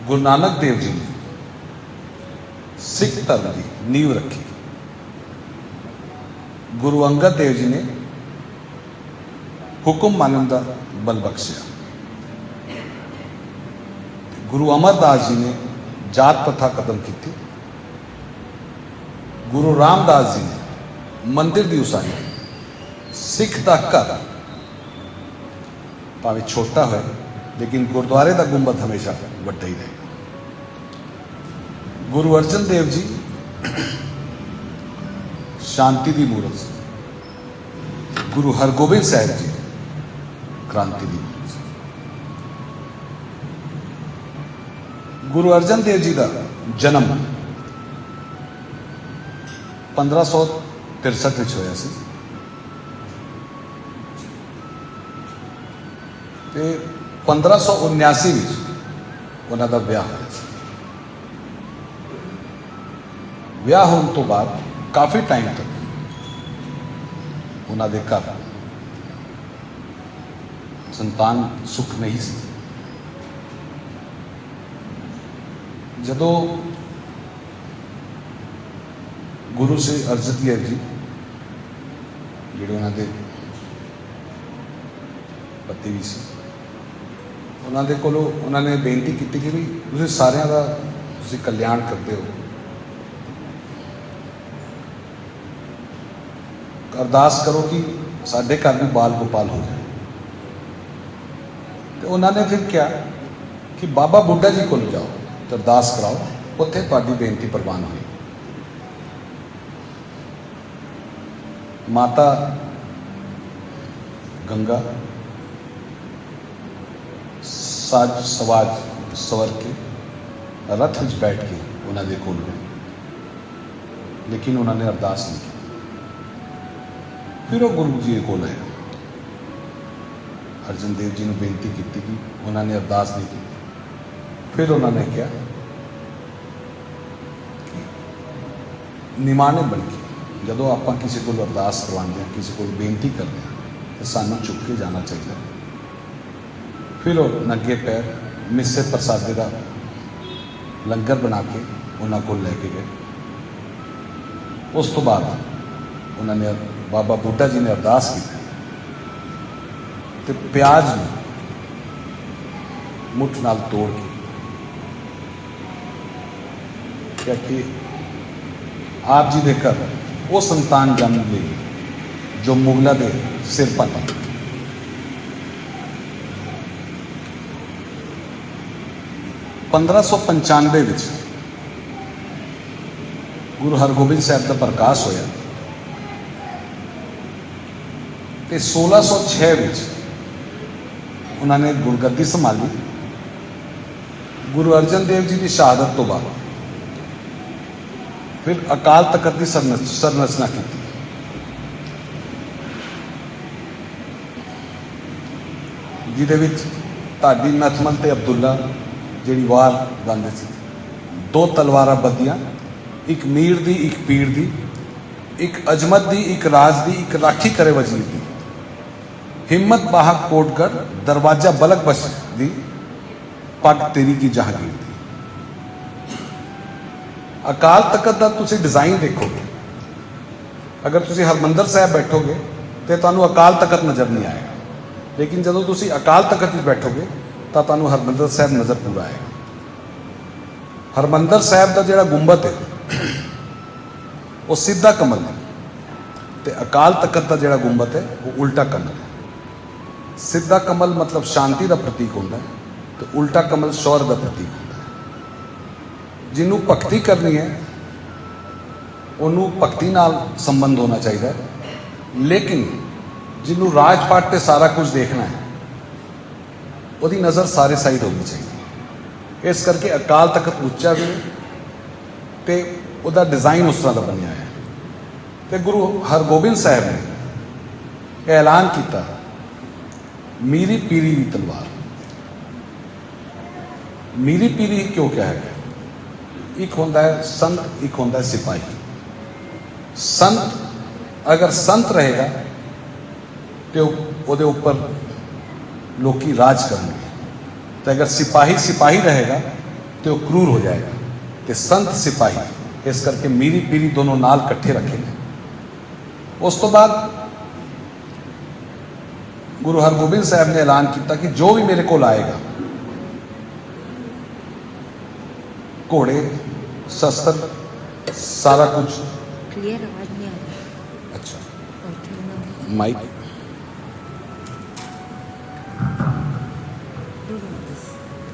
गुरु नानक देव जी ने सिख धर्म की नींव रखी। गुरु अंगद देव जी ने हुक्म मानने का बल बख्शिया। गुरु अमरदास जी ने जात प्रथा खत्म की। गुरु रामदास जी ने मंदिर की उसारी। सिख का घर भावें छोटा है लेकिन गुरुद्वारे का गुंबद हमेशा वड्डा ही रहेगा। गुरु अर्जन देव जी शांति की मूर्त। गुरु हरगोबिंद साहब जी क्रांति की मूर्त। गुरु अर्जन देव जी का जन्म 1563 होया सी ते 1579 उन्हों का विआह होया सी। विआह होने तो बाद काफ़ी टाइम तक उन्होंने घर संतान सुख नहीं सी। जदों गुरु से अर्जन देव जी जिहड़े उन्होंने पति भी सी, उन्होंने कोलों उन्होंने बेनती की कि भी तुसीं सारियां दा तुसीं कल्याण करते हो, अरदास करो कि साढ़े घर भी बाल गोपाल हो जाए। तो उन्होंने फिर क्या कि बाबा बुड्ढा जी को जाओ तो अरदास कराओ, उत्थे तुहाडी बेनती प्रवान हुई। माता गंगा साज सवाज सवर के रथ में बैठ के उन्होंने कोल गए, लेकिन उन्होंने अरदास नहीं की। फिर वो गुरु जी को आए, अर्जन देव जी ने बेनती की कि उन्होंने अरदास नहीं की। फिर उन्होंने क्या निमाने बन के जदों आप किसी को अरदास करवाते हैं, किसी को बेनती करते हैं तो सानू चुक के जाना चाहिए। फिर वो नंगे पैर मिस्से प्रसादे का लंगर बना के उन्होंने को लैके गए। उस तो बाद उन्होंने बाबा बुड्ढा जी ने अरदास की तो प्याज में मुठ नाल तोड़ के क्या कि आप जी के घर वो संतान जन्म ली जो मुगलों के सिर पर 1595 में गुरु हरगोबिंद साहब का प्रकाश होया तो 1606 में उन्होंने गुरगद्दी संभाली। गुरु अर्जन देव जी की शहादत तो बाद फिर अकाल तख्त की संरचना की। जिहदे विच ढाडी नथमल ते अब्दुल्ला जिहड़ी वार गांदे सी, 2 तलवारां बदियां, एक मीर दी एक पीर दी, एक अजमत दी एक राज दी, एक राखी करे वजीर दी, हिम्मत बाहा कोटगढ़ दरवाजा बलक बश दी, पग तेरी की जहांगीर दी। अकाल तख्त का तुसीं डिज़ाइन देखोगे, अगर तुसीं हरमंदर साहब बैठोगे तो तुहानूं अकाल तख्त नज़र नहीं आएगा, लेकिन जदों तुसीं अकाल तख्त में बैठोगे तो तुहानूं हरमंदर साहब नज़र पूरा आएगा। हरमंदर साहब का जिहड़ा गुंबद है वो सीधा कमल है, तो अकाल तख्त का जिहड़ा गुंबद है वो उल्टा कमल है। सीधा कमल मतलब शांति का प्रतीक होता है, तो उल्टा कमल शौर्य का प्रतीक होता है। जिन्हों भगती करनी है उन्होंने भगती नाल संबंध होना चाहिए, लेकिन जिन्हों राजपाट से सारा कुछ देखना है उसकी नज़र सारे साइड होनी चाहिए। इस करके अकाल तख्त उच्चा भी तो उसका डिज़ाइन उस तरह का बनया है। तो गुरु हरगोबिंद साहब ने ऐलान किया, मीरी पीरी की तलवार। मीरी पीरी क्यों क्या है? एक होता है संत, एक होता है सिपाही। संत अगर संत रहेगा तो वो ऊपर लोग राज करेंगे, तो अगर सिपाही सिपाही रहेगा तो वह क्रूर हो जाएगा। तो संत सिपाही इस करके मीरी पीरी दोनों नाल इकट्ठे रखे ने। उस तो बाद गुरु हरगोबिंद साहब ने ऐलान किया कि जो भी मेरे को आएगा, घोड़े शस्त्र सारा कुछ। क्लियर आवाज नहीं आ रही। अच्छा माइक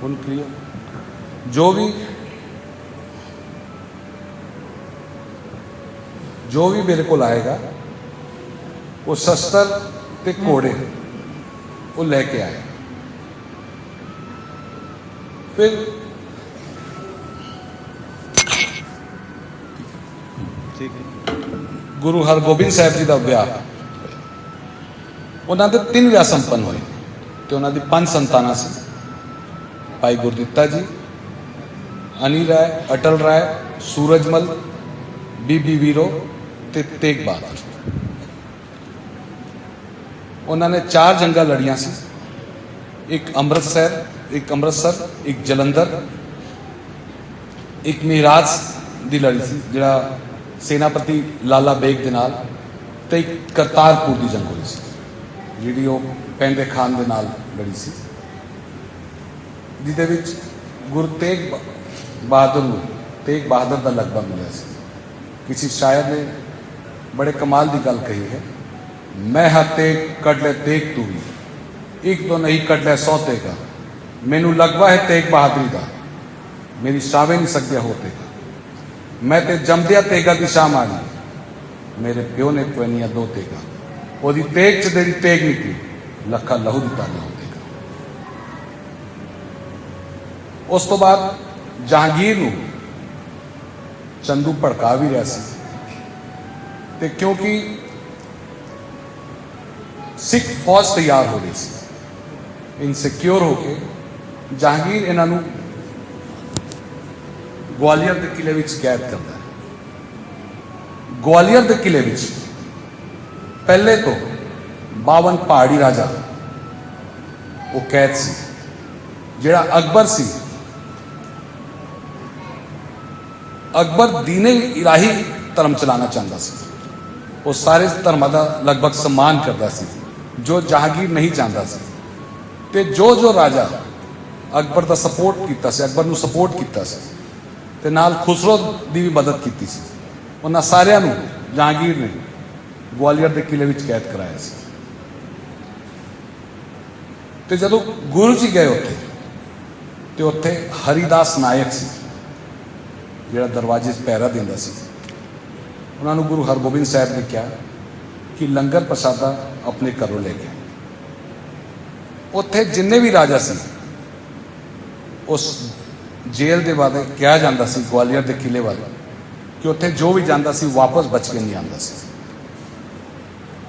फुल क्लियर। जो भी मेरे को आएगा वो शस्त्र ते घोड़े वो लेके आए। फिर गुरु हरगोबिंद साहब जी का विआह उन्होंने 3 विआह संपन्न हुए तो उन्होंने 5 संताना सी। भाई गुरदित्ता जी, अनिल राय, अटल राय, सूरजमल, बीबी वीरो ते तेग बहादुर। उन्होंने 4 जंगा लड़िया सी, एक अमृतसर, एक जलंधर, एक मेराज की लड़ी सी जिहड़ा सेनापति लाला बेग दे नाल, ते एक करतारपुर की जंग हुई सी जिहड़ी वो पैंदे खान दे नाल लड़ी सी, जिहदे विच गुरु तेग बहादुर का लगभग मिला सी। किसी शायर ने बड़े कमाल की गल कही है, मैं हा तेग कट ले तेग तू भी, एक तो नहीं कट ले 100 तेगा, मैनू लगवा है तेग बहादुरी का, मेरी शावे नहीं सकते होते। मैं ते जमदिया तेगा की शाह मारी, मेरे प्यो ने पवनिया 2 तेगा, ओदी तेग च तेरी तेग निकली, लखा लहू दी ताली होतेगा। उस तो बाद जहांगीर नू चंदू भड़का भी रहा सी, ते क्योंकि सिख फौज तैयार हो रही सी, इनसिक्योर होके जहांगीर इन्हों ग्वालियर के किले में कैद करता है। ग्वालियर के किले में पहले तो 52 पहाड़ी राजा वो कैद सी। जिहड़ा अकबर सी, अकबर दीने इलाही धर्म चलाना चाहता सी, वो सारे धर्मां का लगभग सम्मान करता सी, जो जहांगीर नहीं चाहता सी। ते जो राजा अकबर का सपोर्ट किया, अकबर नूं सपोर्ट किया, ते नाल खुसरो की भी मदद की सी। उन्हां सारियां नूं जहांगीर ने ग्वालियर के किले में कैद कराया सी। ते जदों गुरु जी गए उत्थे हरिदास नायक सी जिहड़ा दरवाजे पहरा दिंदा सी। उन्होंने गुरु हरगोबिंद साहब ने कहा कि लंगर प्रसादा अपने घरों लेके आए। उत्थे जिन्ने भी राजा सी उस जेल के बाद कहा जाता सी ग्वालियर के किले वाले कि उत्थे जो भी जाता सी वापस बच के नहीं आता सी।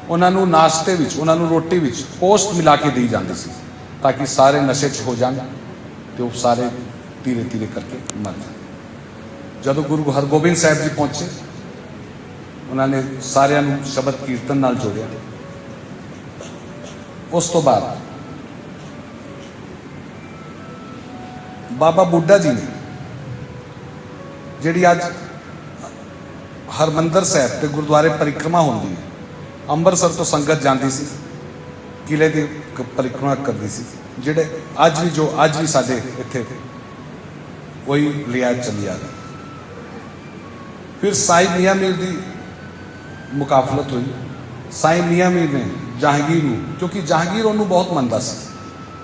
उन्होंने नाश्ते विच, उन्होंने रोटी विच पोस्ट मिला के दी जाती सी ताकि सारे नशे च हो जाए तो वो सारे धीरे धीरे करके मर जाए। जदों गुरु हरगोबिंद साहब जी पहुंचे, उन्होंने सारिਆਂ ਨੂੰ शबद कीर्तन नाल जोड़िया। उस तो बाद बाबा बुड्ढा जी ने जिहड़ी अज हरमंदर साहब ते गुरुद्वारे परिक्रमा होंदी है, अंमृतसर तो संगत जाती सी, किले की परिक्रमा करती सी, जिहड़े अज भी साडे इत्थे वही रियाज चली आ रही। फिर साई मियाँ मीर की मुकाफलत हुई। साई मियाँ मीर ने जहांगीर नूं, क्योंकि जहांगीर उन्होंने बहुत मनता सी,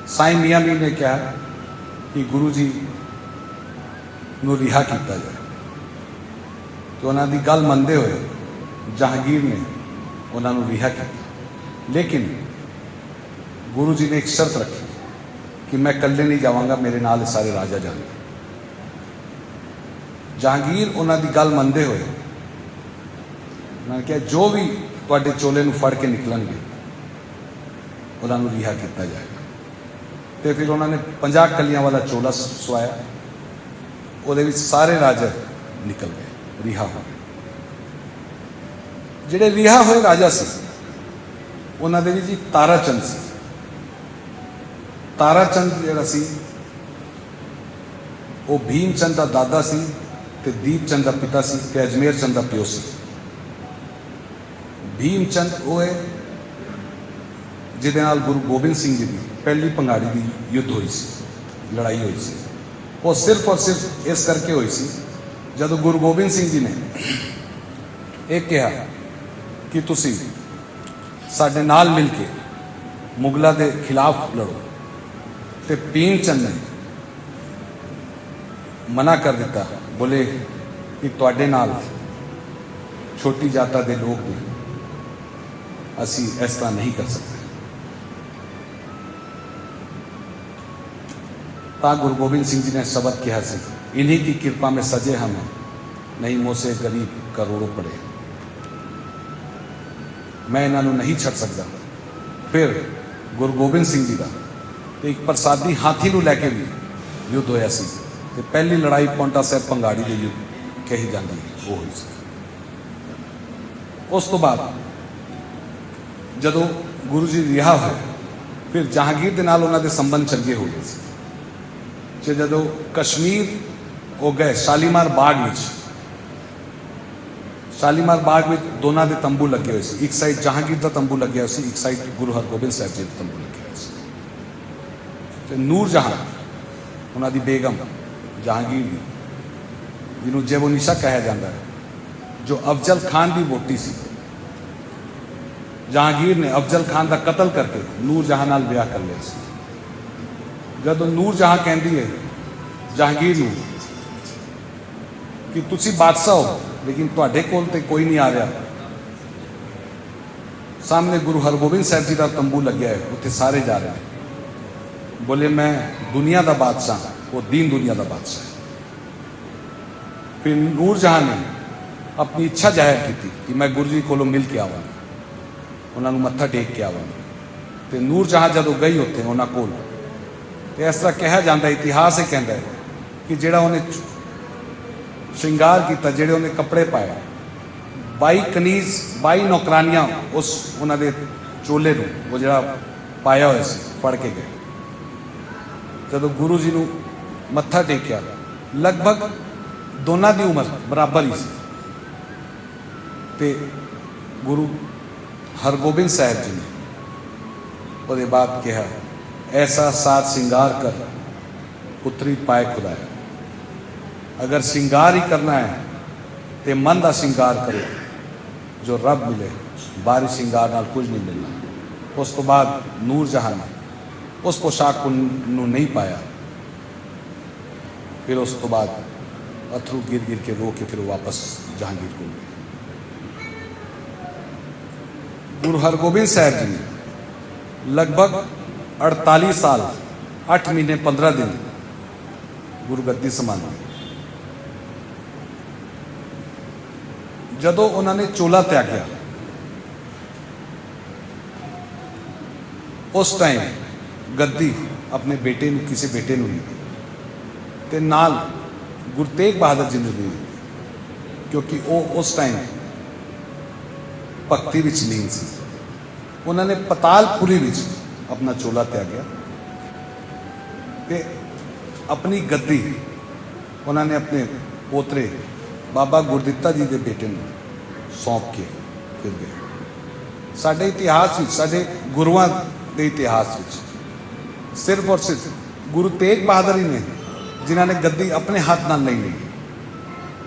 साई मियाँ मीर ने कहा कि गुरु जी नूं रिहा किया जाए। तो उन्होंने गल मनते हुए जहांगीर ने उन्होंने रिहा किया, लेकिन गुरु जी ने एक शर्त रखी कि मैं कल्ले नहीं जावांगा, मेरे नाल सारे राजा जाएंगे। जहांगीर उन्होंने गल मनते हुए उन्होंने कहा जो भी तुहाडे चोले नूं फड़ के निकलणगे उन्होंने रिहा किया जाएगा। तो फिर उन्होंने 50 कलियां वाला चोला सवाया, वो सारे राजा निकल गए, रिहा हो गए। जिहड़े रिहा हुए राजा से उन्होंने भी जी ताराचंद सी। ताराचंद जिहड़ा सी ਉਹ ਭੀਮ ਚੰਦ ਦਾ ਦਾਦਾ ਸੀ ਤੇ ਦੀਪ ਚੰਦ ਦਾ ਪਿਤਾ ਸੀ ਤੇ ਅਜਮੇਰ ਚੰਦ ਦਾ ਪਿਓ ਸੀ। ਭੀਮ ਚੰਦ ਉਹ ਹੈ ਜਿਹਦੇ ਨਾਲ ਗੁਰੂ ਗੋਬਿੰਦ ਸਿੰਘ ਜੀ ਦੀ ਪਹਿਲੀ ਪੰਗਾੜੀ ਦੀ ਯੁੱਧ ਹੋਈ ਸੀ, ਲੜਾਈ ਹੋਈ ਸੀ। ਉਹ ਸਿਰਫ ਔਰ ਸਿਰਫ ਇਸ ਕਰਕੇ ਹੋਈ ਸੀ ਜਦੋਂ ਗੁਰੂ ਗੋਬਿੰਦ ਸਿੰਘ ਜੀ ਨੇ ਇਹ ਕਿਹਾ ਕਿ ਤੁਸੀਂ ਸਾਡੇ ਨਾਲ ਮਿਲ ਕੇ ਮੁਗਲਾਂ ਦੇ ਖਿਲਾਫ ਲੜੋ, ਤੇ ਭੀਮ ਚੰਦ ਨੇ ਮਨਾ ਕਰ ਦਿੱਤਾ, ਬੋਲੇ ਕਿ ਤੁਹਾਡੇ ਨਾਲ ਛੋਟੀ ਜਾਤਾਂ ਦੇ ਲੋਕ ਨੇ, ਅਸੀਂ ਇਸ ਤਰ੍ਹਾਂ ਨਹੀਂ ਕਰ ਸਕਦੇ। ਤਾਂ ਗੁਰੂ ਗੋਬਿੰਦ ਸਿੰਘ ਜੀ ਨੇ ਸ਼ਬਦ ਕਿਹਾ ਸੀ, इन्हीं की कृपा में सजे हम नहीं मोसे गरीब करोड़ों पड़े। मैं इन्हों नहीं छड़ सकता। फिर गुरु गोबिंद सिंह जी का तो एक प्रसादी हाथी को लैके भी युद्ध होया सी, ते पहली लड़ाई पौंटा साहब पंगाड़ी के युद्ध कही जाती है वो हुई सी। उस तो बाद जदों गुरु जी रिहा होए फिर जहांगीर दे नाल उन्हां दे संबंध चंगे हो गए सी। जदों कश्मीर वो गए शालीमार बाग में, शालीमार बाग में दोनों के तंबू लगे हुए सी। एक साइड जहांगीर का तंबू लगे हुआ सी, एक साइड गुरु हरगोबिंद साहब जी का तंबू लगे हुए सी। ते नूर जहां उन्होंने बेगम जहांगीर दी, जिन्होंने जेबोनिशा कहा जाता है, जो अफजल खान की वोटी सी, जहांगीर ने अफजल खान का कतल करके नूर जहां नाल ब्याह कर लिया सी। जब नूर जहां कहती है जहांगीर नूं कि तुसी बादशाह हो लेकिन तुहाडे कोल ते कोई नहीं आ रहा, सामने गुरु हरगोबिंद साहब जी का तंबू लग्या है, उत्थे सारे जा रहे हैं, बोले मैं दुनिया का बादशाह, वो दीन दुनिया का बादशाह है। फिर नूर जहां ने अपनी इच्छा जाहिर की कि मैं गुरु जी को मिल के आवां, उन्होंने मत्था टेक के आवां। तो नूर जहां जदों गई उत्थे उन्होंने कोल, तो इस तरह कहा जाता, इतिहास ये कहता है कि जिहड़ा उन्हें श्रृंगार किया, जिहड़े उन्हें कपड़े पाए, 22 कनीज 22 नौकरानियां उस उन्होंने चोले नूं वो जिहड़ा पाया होया सी फड़ के गए। जदों गुरु जी नूं मत्था टेकिया, लगभग दोनों की उम्र बराबर ही सी, ते गुरु हरगोबिंद साहब जी ने उसके बाद कहा, ऐसा साथ श्रृंगार कर पुत्री पाए खुदाया। अगर श्रृंगार ही करना है तो मन का श्रृंगार करो, जो रब मिले, बाहरी श्रृंगार नाल कुछ नहीं मिलना। उस तो बाद नूर जहां ने उस पोशाक को नहीं पाया, फिर उस तो बाद अथरू गिर गिर के रो के फिर वापस जहांगीर को गए। गुरु हरगोबिंद साहब जी ने लगभग 48 साल 8 महीने 15 दिन गुरुगद्दी संभाली। जदों उन्होंने चोला त्यागया, उस टाइम गद्दी अपने बेटे नूं, किसी बेटे नूं नहीं, ते नाल गुरु तेग बहादुर जी ने दी, क्योंकि वो उस टाइम भगती विच लीन सी। उन्होंने पतालपुरी विच अपना चोला त्यागया ते अपनी गद्दी उन्होंने अपने पोतरे बाबा गुरदित्ता जी के बेटे ने सौंप के फिर गए। साडे इतिहास विच, साडे गुरुआं दे इतिहास विच सिर्फ और सिर्फ गुरु तेग बहादुर ही ने जिन्होंने गद्दी अपने हाथ नाल नहीं ली।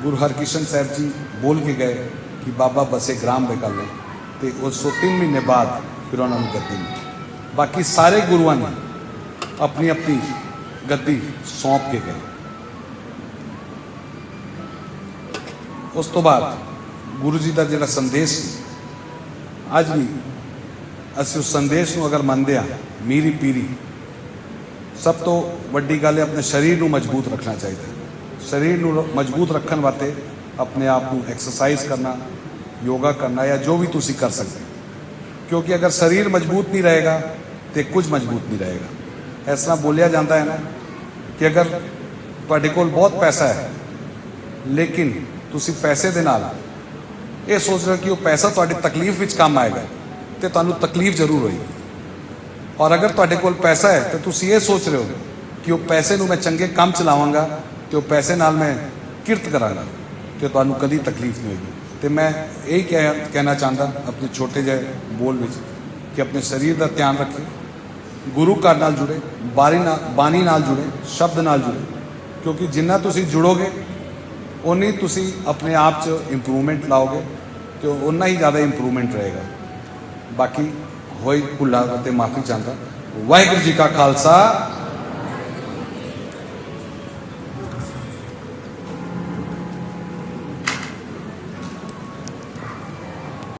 गुरु हरकिशन साहब जी बोल के गए कि बाबा बसे ग्राम बेकाले, तो उस 3 महीने बाद फिर उन्होंने गद्दी मिली। बाकी सारे गुरुआं ने अपनी अपनी गद्दी सौंप के गए। उस तो बाद गुरु जी का जिहड़ा संदेश अज भी असीं उस संदेश को अगर मनते हैं, मीरी पीरी सब तो वड्डी गल है अपने शरीर को मजबूत रखना चाहिए। शरीर को मजबूत रखने वास्ते अपने आप को एक्सरसाइज करना, योगा करना या जो भी तुसी कर सकते, क्योंकि अगर शरीर मजबूत नहीं रहेगा तो कुछ मजबूत नहीं रहेगा। इस तरह बोलिया जाता है ना कि अगर तुहाडे कोल बहुत पैसा है लेकिन तुसी पैसे दे नाल ये सोच रहे हो कि वो पैसा तुहाडी तकलीफ विच काम आएगा, तो तुहानू तकलीफ जरूर होएगी। और अगर तुहाडे कोल पैसा है तो तुसी ये सोच रहे हो कि वो पैसे नू मैं चंगे काम चलावांगा ਤੇ ਉਹ ਪੈਸੇ ਨਾਲ ਮੈਂ ਕਿਰਤ ਕਰਾਂਗਾ ਤੇ ਤੁਹਾਨੂੰ ਕਦੀ ਤਕਲੀਫ ਨਹੀਂ ਹੋਏਗੀ। ਤੇ ਮੈਂ ਇਹ ਕਹਿਣਾ ਚਾਹੁੰਦਾ ਆਪਣੇ ਛੋਟੇ ਜਿਹੇ ਬੋਲ ਵਿੱਚ ਕਿ ਆਪਣੇ ਸਰੀਰ ਦਾ ਧਿਆਨ ਰੱਖੇ, ਗੁਰੂ ਘਰ ਨਾਲ ਜੁੜੇ, ਬਾਣੀ ਨਾਲ ਜੁੜੇ, ਸ਼ਬਦ ਨਾਲ ਜੁੜੇ, ਕਿਉਂਕਿ ਜਿੰਨਾ ਤੁਸੀਂ ਜੁੜੋਗੇ ਉਨੀ ਤੁਸੀਂ ਆਪਣੇ ਆਪ 'ਚ ਇੰਪਰੂਵਮੈਂਟ ਲਾਓਗੇ ਤੇ ਉਨਾ ਹੀ ਜ਼ਿਆਦਾ ਇੰਪਰੂਵਮੈਂਟ ਰਹੇਗਾ। ਬਾਕੀ ਹੋਈ ਭੁੱਲਾਂ ਤੇ ਮਾਫੀ ਚਾਹੁੰਦਾ। ਵਾਹਿਗੁਰੂ ਜੀ ਕਾ ਖਾਲਸਾ,